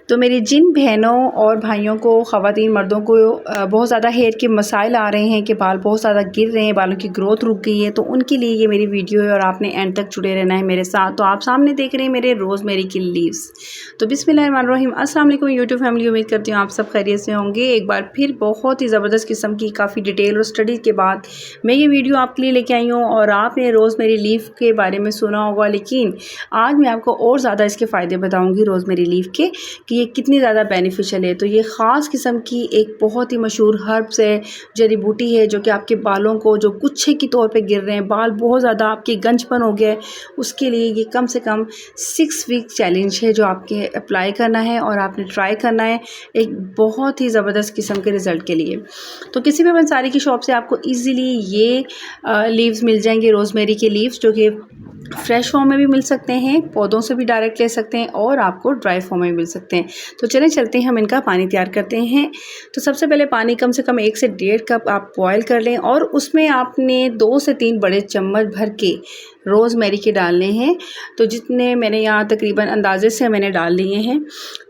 तो मेरी जिन बहनों और भाइयों को, ख़वातीन मर्दों को बहुत ज़्यादा हेयर के मसाइल आ रहे हैं कि बाल बहुत ज़्यादा गिर रहे हैं, बालों की ग्रोथ रुक गई है, तो उनके लिए ये मेरी वीडियो है और आपने एंड तक जुड़े रहना है मेरे साथ। तो आप सामने देख रहे हैं मेरे रोज़मेरी की लीव्स। तो बिस्मिल्लाहिर्रहमानिर्रहीम, अस्सलाम वालेकुम यूट्यूब फैमिली। उम्मीद करती हूँ आप सब खैरियत से होंगे। एक बार फिर बहुत ही ज़बरदस्त किस्म की काफ़ी डिटेल और स्टडी के बाद मैं ये वीडियो आपके लिए लेके आई हूँ। और आपने रोज़मेरी लीफ के बारे में सुना होगा, लेकिन आज मैं आपको और ज़्यादा इसके फ़ायदे बताऊँगी रोज़मेरी लीफ के कि ये कितनी ज़्यादा बेनिफिशियल है। तो ये ख़ास किस्म की एक बहुत ही मशहूर हर्ब्स है, जड़ी बूटी है, जो कि आपके बालों को जो गुच्छे के तौर पे गिर रहे हैं, बाल बहुत ज़्यादा आपके गंजपन हो गया है, उसके लिए ये कम से कम 6 वीक चैलेंज है जो आपके अप्लाई करना है और आपने ट्राई करना है एक बहुत ही ज़बरदस्त किस्म के रिज़ल्ट के लिए। तो किसी भी पंसारी की शॉप से आपको ईज़िली ये लीव्स मिल जाएंगे, रोज़मेरी के लीव्स, जो कि फ्रेश फॉर्म में भी मिल सकते हैं, पौधों से भी डायरेक्ट ले सकते हैं और आपको ड्राई फॉर्म में भी मिल सकते हैं। तो चलें चलते हैं, हम इनका पानी तैयार करते हैं। तो सबसे पहले पानी कम से कम 1 से 1.5 कप आप बॉयल कर लें और उसमें आपने 2 से 3 बड़े चम्मच भर के रोज़मेरी के डालने हैं। तो जितने मैंने यहाँ तकरीबन अंदाजे से मैंने डाल लिए हैं।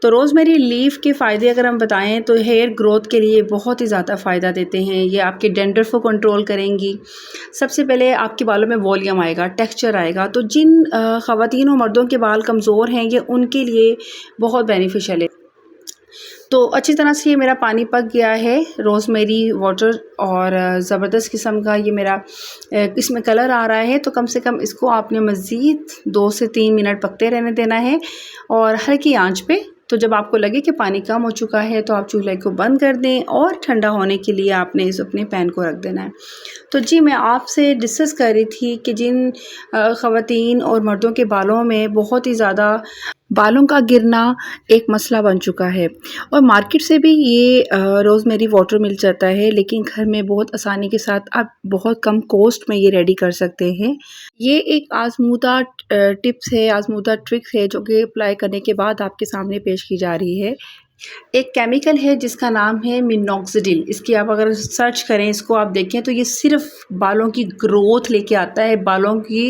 तो रोज़मेरी लीफ के फ़ायदे अगर हम बताएं तो हेयर ग्रोथ के लिए बहुत ही ज़्यादा फ़ायदा देते हैं। ये आपके डैंड्रफ को कंट्रोल करेंगी। सबसे पहले आपके बालों में वॉल्यूम आएगा, टेक्सचर आएगा। तो जिन ख़वातीन और मर्दों के बाल कमज़ोर हैं, ये उनके लिए बहुत बेनिफिशियल है। तो अच्छी तरह से ये मेरा पानी पक गया है, रोज़मेरी वाटर, और ज़बरदस्त किस्म का ये मेरा इसमें कलर आ रहा है। तो कम से कम इसको आपने मज़ीद 2 से 3 मिनट पकते रहने देना है और हल्की आंच पे। तो जब आपको लगे कि पानी कम हो चुका है तो आप चूल्हे को बंद कर दें और ठंडा होने के लिए आपने इस अपने पैन को रख देना है। तो जी, मैं आपसे डिस्कस कर रही थी कि जिन ख़वातीन और मर्दों के बालों में बहुत ही ज़्यादा बालों का गिरना एक मसला बन चुका है और मार्केट से भी ये रोज़मेरी वाटर मिल जाता है, लेकिन घर में बहुत आसानी के साथ आप बहुत कम कॉस्ट में ये रेडी कर सकते हैं। ये एक आज़मूदा टिप्स है, आज़मूदा ट्रिक है, जो कि अप्लाई करने के बाद आपके सामने पेश की जा रही है। एक केमिकल है जिसका नाम है मिनॉक्सिडिल। इसकी आप अगर सर्च करें, इसको आप देखें तो ये सिर्फ बालों की ग्रोथ लेके आता है, बालों की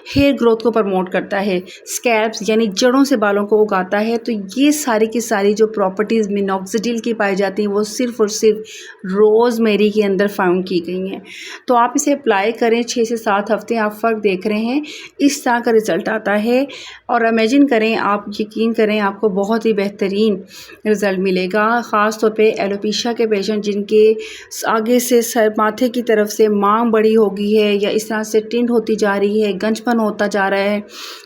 हेयर ग्रोथ को प्रमोट करता है, स्कैल्प्स यानी जड़ों से बालों को उगाता है। तो ये सारी की सारी जो प्रॉपर्टीज़ मिनॉक्सिडिल की पाई जाती हैं वो सिर्फ और सिर्फ रोज़मेरी के अंदर फाउंड की गई हैं। तो आप इसे अप्लाई करें, 6 से 7 हफ्ते आप फ़र्क देख रहे हैं, इस तरह का रिज़ल्ट आता है। और इमेजिन करें, आप यकीन करें, आपको बहुत ही बेहतरीन रिज़ल्ट मिलेगा। ख़ास तौर पे एलोपेशिया के पेशेंट जिनके आगे से सर माथे की तरफ से मांग बड़ी हो गई है या इस तरह से टिंट होती जा रही है, गंजपन होता जा रहा है,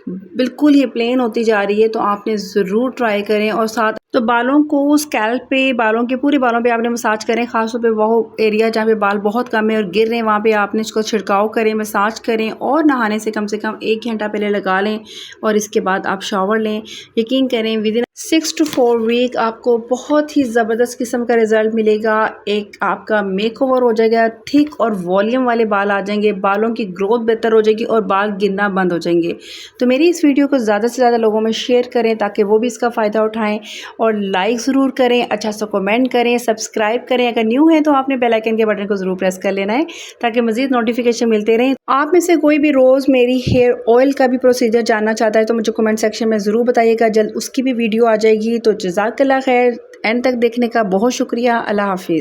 बिल्कुल ये प्लेन होती जा रही है, तो आपने ज़रूर ट्राई करें। और साथ तो बालों को स्कैल्प पे, बालों के पूरे बालों पे आपने मसाज करें। ख़ास तौर पे वो एरिया जहाँ पे बाल बहुत कम है और गिर रहे हैं, वहाँ पे आपने इसको छिड़काव करें, मसाज करें और नहाने से कम 1 घंटा पहले लगा लें और इसके बाद आप शावर लें। यकीन करें, विदिन 6 to 4 वीक आपको बहुत ही ज़बरदस्त किस्म का रिज़ल्ट मिलेगा। एक आपका मेकओवर हो जाएगा, थिक और वॉल्यूम वाले बाल आ जाएंगे, बालों की ग्रोथ बेहतर हो जाएगी और बाल गिरना बंद हो जाएंगे। तो मेरी इस वीडियो को ज़्यादा से ज़्यादा लोगों में शेयर करें ताकि वो भी इसका फ़ायदा उठाएं और लाइक ज़रूर करें, अच्छा सा कमेंट करें, सब्सक्राइब करें। अगर न्यू है तो आपने बेल आइकन के बटन को ज़रूर प्रेस कर लेना है ताकि मज़ीद नोटिफिकेशन मिलते रहें। आप में से कोई भी रोज़मेरी हेयर ऑयल का भी प्रोसीजर जानना चाहता है तो मुझे कमेंट सेक्शन में ज़रूर बताइएगा, जल्द उसकी भी वीडियो आ जाएगी। तो जज़ाकल्लाह खैर, एंड तक देखने का बहुत शुक्रिया। अल्लाह हाफ़िज़।